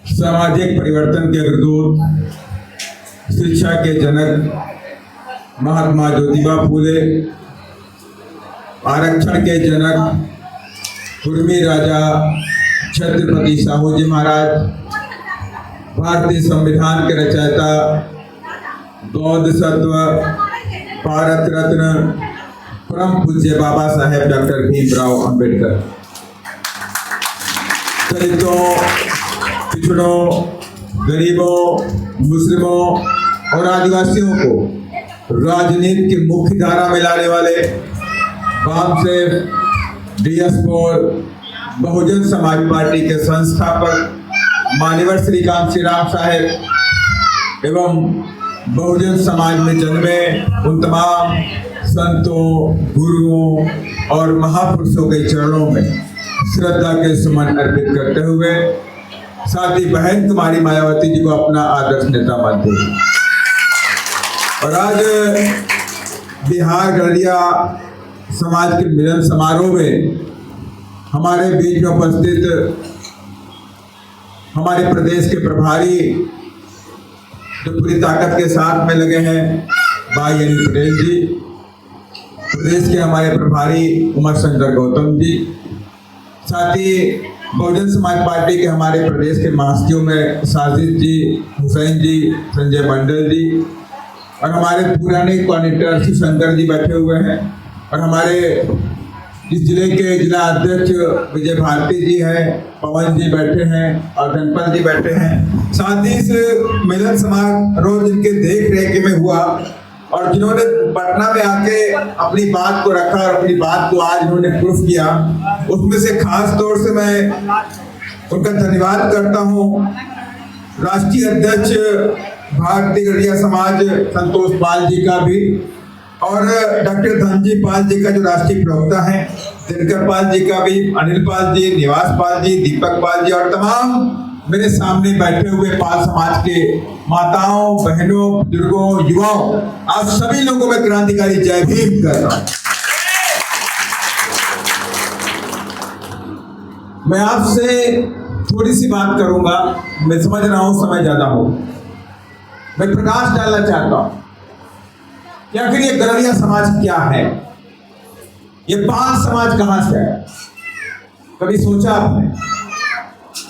सामाजिक परिवर्तन के अग्रदूत, शिक्षा के जनक महात्मा ज्योतिबा फूले, आरक्षण के जनक कुर्मी राजा छत्रपति साहू जी महाराज, भारतीय संविधान के रचयिता, बौद्ध सत्व, भारत रत्न परम पूज्य बाबा साहेब डॉक्टर भीमराव अंबेडकर, दलितों, पिछड़ों, गरीबों, मुस्लिमों और आदिवासियों को राजनीति की मुख्य धारा में लाने वाले वामसेफ डीएस4 बहुजन समाज पार्टी के संस्थापक मान्यवर श्री कांशी राम साहेब एवं बहुजन समाज में जन्मे उन तमाम संतों, गुरुओं और महापुरुषों के चरणों में श्रद्धा के सुमन अर्पित करते हुए साथ ही बहन कुमारी मायावती जी को अपना आदर्श नेता मानते हैं। और आज बिहार गढ़िया समाज के मिलन समारोह में हमारे बीच में उपस्थित हमारे प्रदेश के प्रभारी जो पूरी ताकत के साथ में लगे हैं भाई अनिल पटेल जी, प्रदेश के हमारे प्रभारी उमर शंकर गौतम जी, साथ ही बहुजन समाज पार्टी के हमारे प्रदेश के महासचिवों में साजिद जी, हुसैन जी, संजय मंडल जी और हमारे पुराने कोऑर्डिनेटर शिवशंकर जी बैठे हुए हैं और हमारे इस जिले के जिला अध्यक्ष विजय भारती जी हैं, पवन जी बैठे हैं और धनपाल जी बैठे हैं। साथ ही इस मिलन समारोह जिनके देख रेख में हुआ और जिन्होंने पटना में आके अपनी बात को रखा और अपनी बात को आज इन्होंने प्रूफ किया, उसमें से खास तौर से मैं उनका धन्यवाद करता हूँ राष्ट्रीय अध्यक्ष भारतीय गढ़िया समाज संतोष पाल जी का भी और डॉक्टर धनजी पाल जी का जो राष्ट्रीय प्रवक्ता है, दिनकर पाल जी का भी, अनिल पाल जी, निवास पाल जी, दीपक पाल जी और तमाम मेरे सामने बैठे हुए पाल समाज के माताओं, बहनों, बुजुर्गों, युवाओं, आप सभी लोगों में क्रांतिकारी जय भीम कर रहा हूं। मैं आपसे थोड़ी सी बात करूंगा, मैं समझ रहा हूं समय ज्यादा हो, मैं प्रकाश डालना चाहता हूं कि आखिर ये गढ़िया समाज क्या है, ये पाल समाज कहां से है। कभी सोचा आपने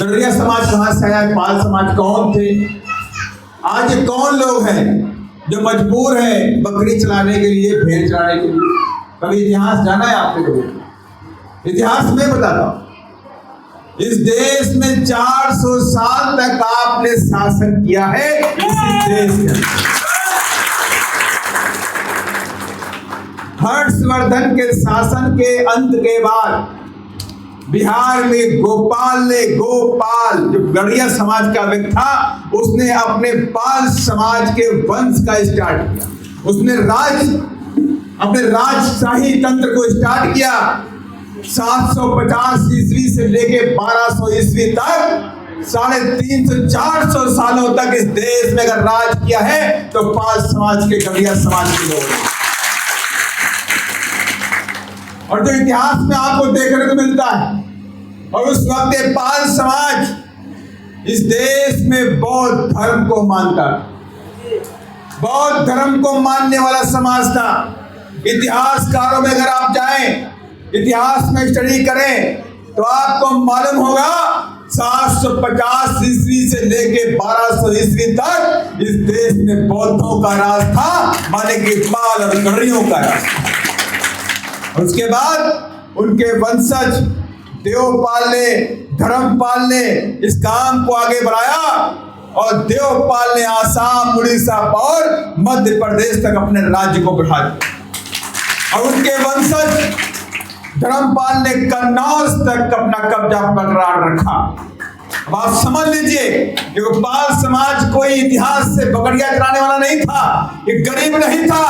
गढ़िया समाज कहां से आया, पाल समाज कौन थे, आज ये कौन लोग हैं जो मजबूर हैं बकरी चलाने के लिए, भेड़ चलाने के लिए। कभी इतिहास जाना है आपने? कभी इतिहास में बताता हूं, इस देश में 400 साल तक आपने शासन किया है इसी देश में। हर्षवर्धन के शासन के अंत के बाद बिहार में गोपाल जो गढ़िया समाज का व्यक्ति था, उसने अपने पाल समाज के वंश का स्टार्ट किया। उसने अपने राजशाही तंत्र को स्टार्ट किया। 750 ईस्वी से लेके 1200 ईस्वी तक 350-400 सालों तक इस देश में अगर राज किया है तो पाल समाज के, गढ़िया समाज के लोग। और जो इतिहास में आपको देखने को मिलता है, और उस वक्त ये पाल समाज इस देश में बौद्ध धर्म को मानता, बौद्ध धर्म को मानने वाला समाज था। इतिहासकारों में अगर आप जाएं, इतिहास में स्टडी करें तो आपको मालूम होगा 750 ईस्वी से लेके 1200 ईस्वी तक इस देश में बौद्धों का राज था, माने कि पाल और गढ़ियों का राज। उसके बाद उनके वंशज देवपाल ने, धर्मपाल ने इस काम को आगे बढ़ाया और देवपाल ने आसाम, उड़ीसा और मध्य प्रदेश तक अपने राज्य को बढ़ा दिया। और उनके वंशज धर्मपाल ने कन्नौज तक अपना कब्जा बरकरार रखा। अब आप समझ लीजिए कि पाल समाज कोई इतिहास से बकरियां चलाने वाला नहीं था, ये गरीब नहीं था।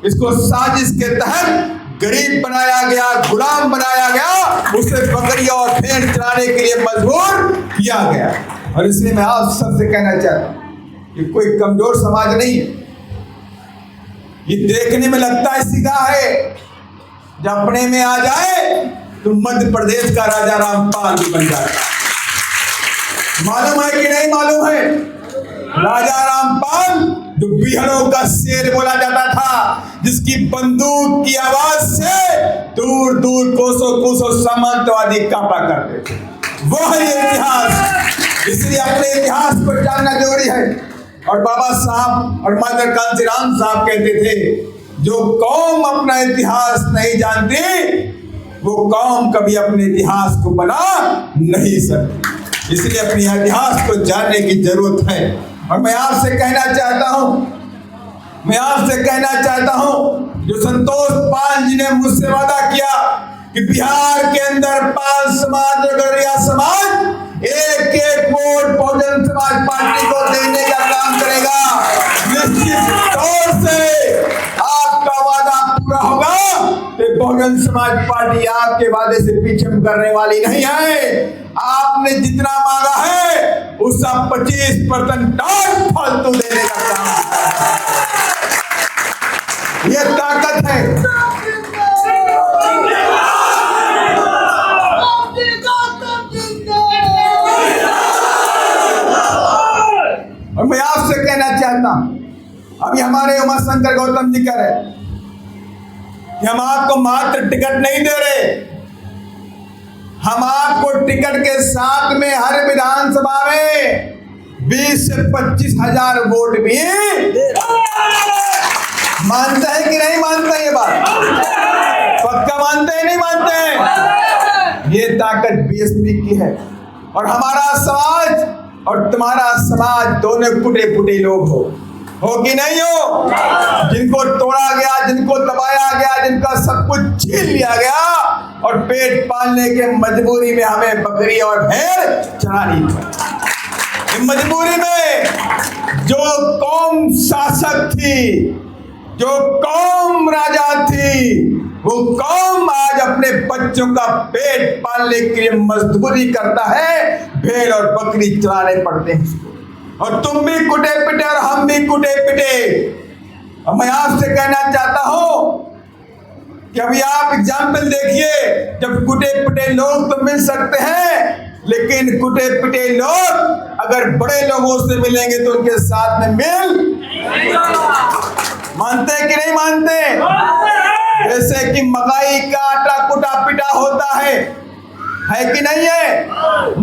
इसको साजिश के तहत गरीब बनाया गया, गुलाम बनाया गया, उसे बकरियां और भेड़ चलाने के लिए मजबूर किया गया। और इसलिए मैं आप सबसे कहना चाहता हूं कि कोई कमजोर समाज नहीं है। ये देखने में लगता है सीधा है, जब अपने में आ जाए तो मध्य प्रदेश का राजा रामपाल भी बन जाता। मालूम है कि नहीं मालूम है? राजा रामपाल जो बिहारों का शेर बोला जाता था, जिसकी बंदूक की आवाज से दूर दूर कोसों कोसों सामंतवादी कांपा करते थे, वो है ये इतिहास। इसलिए अपने इतिहास को जानना जरूरी है। और बाबा साहब और मास्टर कांशीराम साहब कहते थे, जो कौम अपना इतिहास नहीं जानती वो कौम कभी अपने इतिहास को बना नहीं सकती। इसलिए अपने इतिहास को जानने की जरूरत है। और मैं आपसे कहना चाहता हूं, जो संतोष पाल जी ने मुझसे वादा किया कि बिहार के अंदर 5 समाज, गौरिया समाज एक वोट बहुजन समाज पार्टी को देने का काम करेगा। निश्चित तौर से आपका वादा पूरा होगा तो बहुजन समाज पार्टी आपके वादे से पीछे करने वाली नहीं है। आपने जितना मांगा है उसका 25% फालतू देने का काम, ये ताकत है। और मैं आपसे कहना चाहता हूं, अभी हमारे उमा शंकर गौतम जी कह रहे कि हम आपको मात्र टिकट नहीं दे रहे, हम आपको टिकट के साथ में हर विधानसभा में 20 से 25 हजार वोट भी मानते हैं कि नहीं मानते? ये बात पक्का मानते हैं नहीं मानते? ये ताकत बीएसपी की है। और हमारा समाज और तुम्हारा समाज दोनों टूटे फूटे लोग हो कि नहीं हो? जिनको तोड़ा गया, जिनको दबाया गया, जिनका सब कुछ छीन लिया गया और पेट पालने के मजबूरी में हमें बकरी और भेड़ चरानी पड़ी। मजबूरी में जो कौम शासक थी, जो कौम राजा थी, वो कौम आज अपने बच्चों का पेट पालने के लिए मजदूरी करता है, भेड़ और बकरी चलाने पड़ते हैं। और तुम भी कुटे पिटे और हम भी कुटे पिटे। और मैं आपसे कहना चाहता हूं कि अभी आप एग्जाम्पल देखिए, जब कुटे पिटे लोग तो मिल सकते हैं, लेकिन कुटे पिटे लोग अगर बड़े लोगों से मिलेंगे तो उनके साथ में मिल मानते हैं कि नहीं मानते? जैसे कि मकाई का आटा कुटा पिटा होता है कि नहीं है?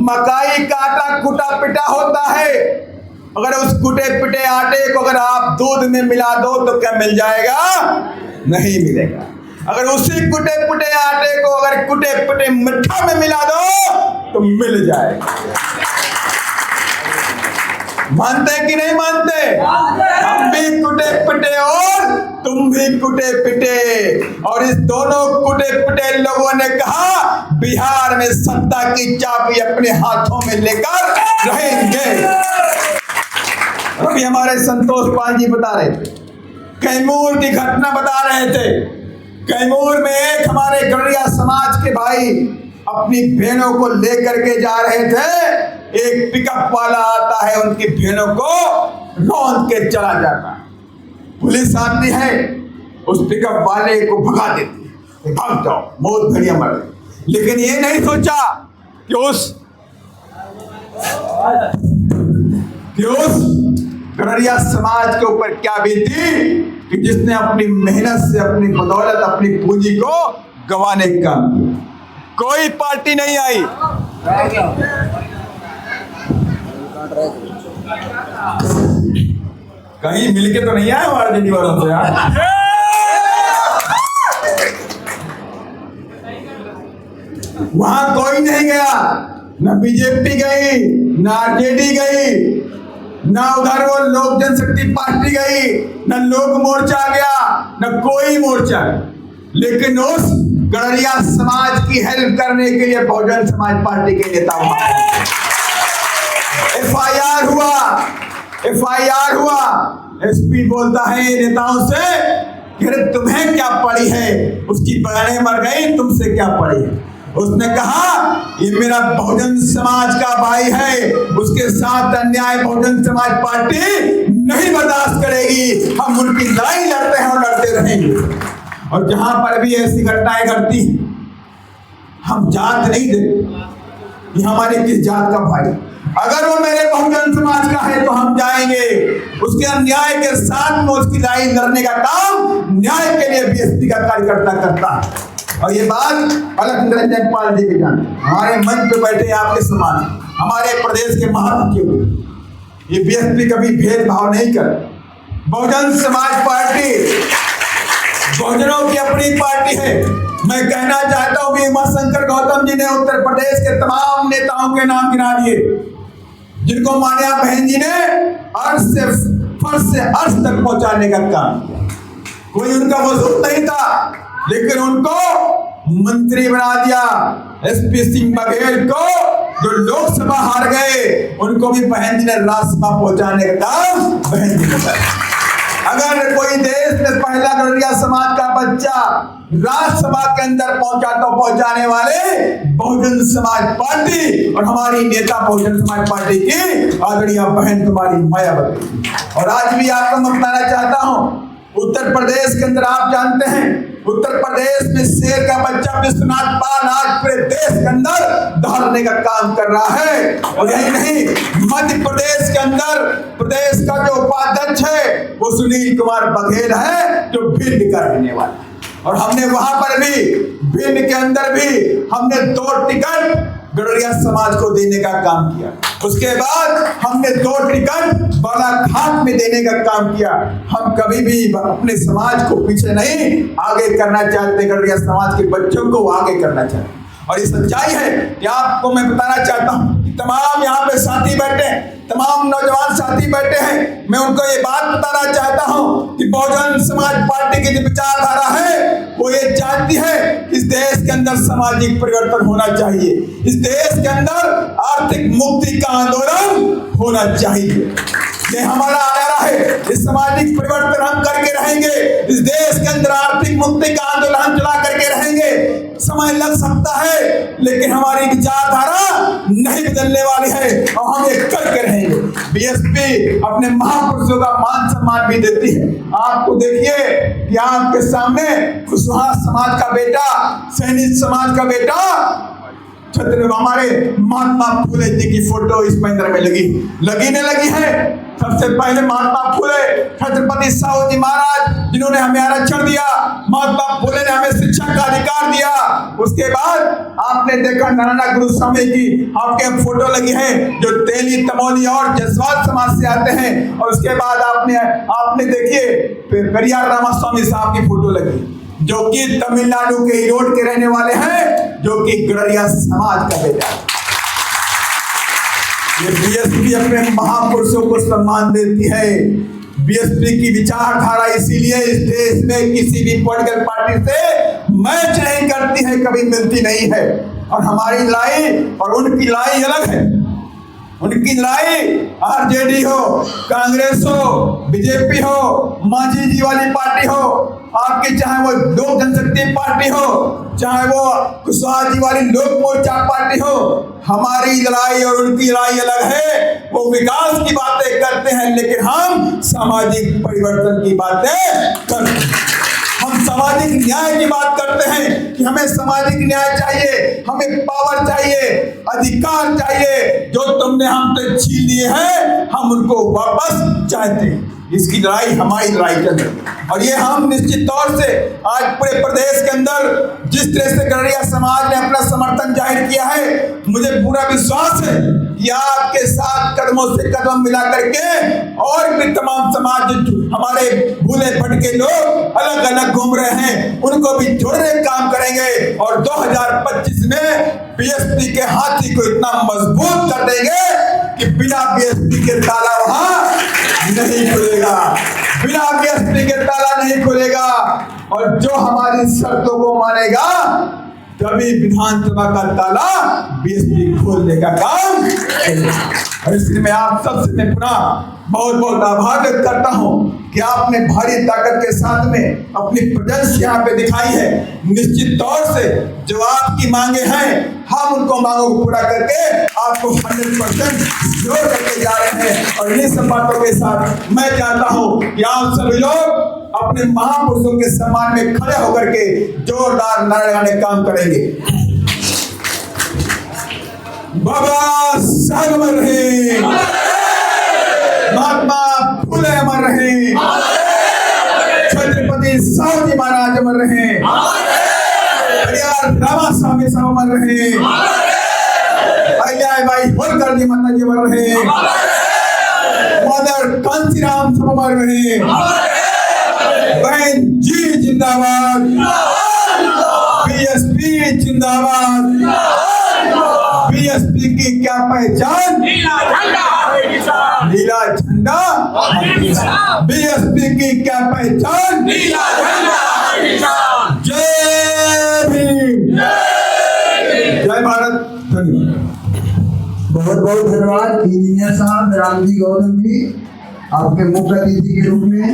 मकाई का आटा कुटा पिटा होता है। अगर उस कुटे पिटे आटे को अगर आप दूध में मिला दो तो क्या मिल जाएगा? नहीं मिलेगा। अगर उसी कुटे पिटे आटे को अगर कुटे पिटे मिठा में मिला दो तो मिल जाएगा। मानते कि नहीं मानते? हम भी कुटे पिटे और तुम भी कुटे पिटे। और इस दोनों कुटे पिटे लोगों ने कहा बिहार में सत्ता की चाबी अपने हाथों में लेकर रहेंगे। अभी हमारे संतोष पाल जी बता रहे थे, कैमूर की घटना बता रहे थे। कैमूर में एक हमारे गौरिया समाज के भाई अपनी बहनों को लेकर के जा रहे थे। एक पिकअप वाला आता है, उनकी बहनों को रौंद के चला जाता है। पुलिस आती है, उस पिकअप वाले को भगा देती है, भाग जाओ, बहुत घड़िया मर। लेकिन ये नहीं सोचा कि उस गौरिया समाज के ऊपर क्या बीती कि जिसने अपनी मेहनत से, अपनी बदौलत, अपनी पूंजी को गंवाने का काम किया। कोई पार्टी नहीं आई, कहीं मिलके तो नहीं आए हमारे दिल्ली वालों से यार। वहां कोई नहीं गया, न बीजेपी गई, न आरजेडी गई, न उधर वो लोक जनशक्ति पार्टी गई, न लोक मोर्चा गया, न कोई मोर्चा। लेकिन उस गौरिया समाज की हेल्प करने के लिए बहुजन समाज पार्टी के नेता एफआईआर हुआ। एसपी बोलता है नेताओं से कि अरे तुम्हें क्या पड़ी है, उसकी बहनें मर गई, तुमसे क्या पड़ी है? उसने कहा ये मेरा बहुजन समाज का भाई है, उसके साथ अन्याय बहुजन समाज पार्टी नहीं बर्दाश्त करेगी। हम उनकी लड़ाई लड़ते हैं और लड़ते रहेंगे। और जहां पर भी ऐसी घटनाएं घटती, हम जात नहीं देखते कि हमारे किस जात का भाई। अगर वो मेरे बहुजन समाज का है तो हम जाएंगे उसके अन्याय के साथ में उसकी लड़ाई लड़ने का काम न्याय के लिए बीएसपी का कार्यकर्ता करता है। और ये बात अलख निरंजन पाल जी भी जानते, हमारे मंच पे बैठे आपके समाज, हमारे प्रदेश के महासचिव, ये बीएसपी कभी भेदभाव नहीं कर। बहुजन समाज पार्टी बहुजनों की अपनी पार्टी है। मैं कहना चाहता हूं कि उमाशंकर गौतम जी ने उत्तर प्रदेश के तमाम नेताओं के नाम गिना दिए जिनको मान्या बहन जी ने अर्थ से फर्श से अर्श तक पहुंचाने का काम किया। कोई उनका वजूद नहीं था लेकिन उनको मंत्री बना दिया। एसपी सिंह बघेल को जो लोकसभा हार गए उनको भी बहन जी ने राज्यसभा पहुंचाने का काम बहन जी ने किया। अगर कोई देश में पहला गड़रिया समाज का बच्चा राज्यसभा के अंदर पहुंचा तो पहुंचाने वाले बहुजन समाज पार्टी और हमारी नेता बहुजन समाज पार्टी की आदरणीय बहन तुम्हारी मायावती। और आज भी आपको मैं बताना चाहता हूं, उत्तर प्रदेश के अंदर आप जानते हैं उत्तर प्रदेश में शेर का बच्चा विश्वनाथ पाल आज पूरे देश के अंदर दहाड़ने का काम कर रहा है। और यही नहीं, मध्य प्रदेश के अंदर प्रदेश का जो उपाध्यक्ष है वो सुनील कुमार बघेल है जो भिंड का रहने वाला है। और हमने वहां पर भी भिंड के अंदर भी हमने 2 टिकट गड़रिया समाज को देने का काम किया। उसके बाद हमने 2 टिकट बालाघाट में देने का काम किया। हम कभी भी अपने समाज को पीछे नहीं आगे करना चाहते, गड़रिया समाज के बच्चों को आगे करना चाहते। और ये सच्चाई है कि आपको मैं बताना चाहता हूं, तमाम यहाँ पे साथी बैठे हैं, तमाम नौजवान साथी बैठे हैं, मैं उनको ये बात बताना चाहता हूं कि बहुजन समाज पार्टी की जो विचारधारा है वो ये चाहती है कि इस देश के अंदर सामाजिक परिवर्तन होना चाहिए, इस देश के अंदर आर्थिक मुक्ति का आंदोलन होना चाहिए। ये हमारा नारा है, इस सामाजिक परिवर्तन हम करके रहेंगे, इस देश के अंदर आर्थिक मुक्ति का आंदोलन हम चला करके रहेंगे। समय लग सकता है लेकिन हमारी विचारधारा नहीं बदलने वाली है और हम ये करके रहेंगे। बीएसपी अपने महापुरुषों का मान सम्मान भी देती है। आपको देखिए कि आपके सामने कुशवाहा समाज का बेटा, सैनिक समाज का बेटा, हमारे महात्मा फूले जी की फोटो इस मंदिर में लगी है। सबसे पहले महात्मा फूले, छत्रपति साहू जी महाराज जिन्होंने हमें आरक्षण दिया, महात्मा फूले ने हमें शिक्षा का अधिकार दिया। उसके बाद आपने देखा नारायण गुरु स्वामी की आपके फोटो लगी है जो तेली, तमोली और जसवाल समाज से आते हैं। और उसके बाद आपने देखिए पेरियार रामास्वामी साहब की फोटो लगी जो कि तमिलनाडु के ईरोड के रहने वाले हैं, जो कि गड़रिया समाज का बेटा है। ये बीएसपी अपने महापुरुषों को सम्मान देती है। बीएसपी की विचारधारा इसीलिए इस देश में किसी भी पॉलिटिकल पार्टी से मैच नहीं करती है, कभी मिलती नहीं है। और हमारी लड़ाई और उनकी लड़ाई अलग है। उनकी लड़ाई आरजेडी हो, कांग्रेस हो, बीजेपी हो, मांझी जी वाली पार्टी हो, आपकी चाहे वो लोक जनशक्ति पार्टी हो, चाहे वो कुशवाहा जी वाली लोक मोर्चा पार्टी हो, हमारी लड़ाई और उनकी लड़ाई अलग है। वो विकास की बातें करते हैं लेकिन हम सामाजिक परिवर्तन की बातें करते हैं। हम सामाजिक न्याय की बात करते हैं कि हमें सामाजिक न्याय चाहिए, हमें पावर चाहिए, अधिकार चाहिए। जो तुमने हमसे छीन लिए हैं हम उनको वापस चाहते हैं। इसकी लड़ाई हमारी लड़ाई चल रही है। और ये हम निश्चित तौर से आज पूरे प्रदेश के अंदर जिस तरह से गड़रिया समाज ने अपना समर्थन जाहिर किया है, मुझे पूरा विश्वास है कि आपके साथ कदमों से कदम मिला करके और भी तमाम समाज हमारे भूले भटके लोग अलग अलग घूम रहे हैं उनको भी जोड़ने का काम करेंगे। और 2025 में बीएसपी के हाथी को इतना मजबूत कर देंगे कि बिना बीएसपी के ताला वहां नहीं खुलेगा, बिना बीएसपी के ताला नहीं खुलेगा। और जो हमारी शर्तों को मानेगा तभी विधानसभा का ताला बीएसपी खोलने का काम करेगा। और इसलिए मैं आप सबसे मैं पुनः बहुत बहुत आभार व्यक्त करता हूं कि आपने भारी ताकत के साथ में अपनी प्रेजेंस यहाँ पे दिखाई है। निश्चित तौर से जो आपकी मांगे हैं हम उनको मांगों को पूरा करके आपको 100% जोड़ करके जा रहे हैं। और इन्हीं सब बातों के साथ मैं चाहता हूँ कि आप सभी लोग अपने महापुरुषों के सम्मान में खड़े होकर के जोरदार नारे लगाने काम करेंगे। बाबा साहेब अमर रहे, महात्मा फुले अमर रहे, छत्रपति शिवाजी महाराज अमर रहे, रामास्वामी साहब अमर रहे, अहिल्याबाई होलकर जी माता जी अमर रहे, मदर कांचीराम साहब अमर रहे, बहन जी जिंदाबाद, बीएसपी जिंदाबाद, बीएसपी की क्या पहचान? नीला झंडा, नीला झंडा, बीएसपी की क्या पहचान? नीला झंडा, जय भीम, जय भारत। धन्यवाद। बहुत बहुत धन्यवाद इंजीनियर साहब राम जी गौतम जी, आपके मुख्य अतिथि के रूप में।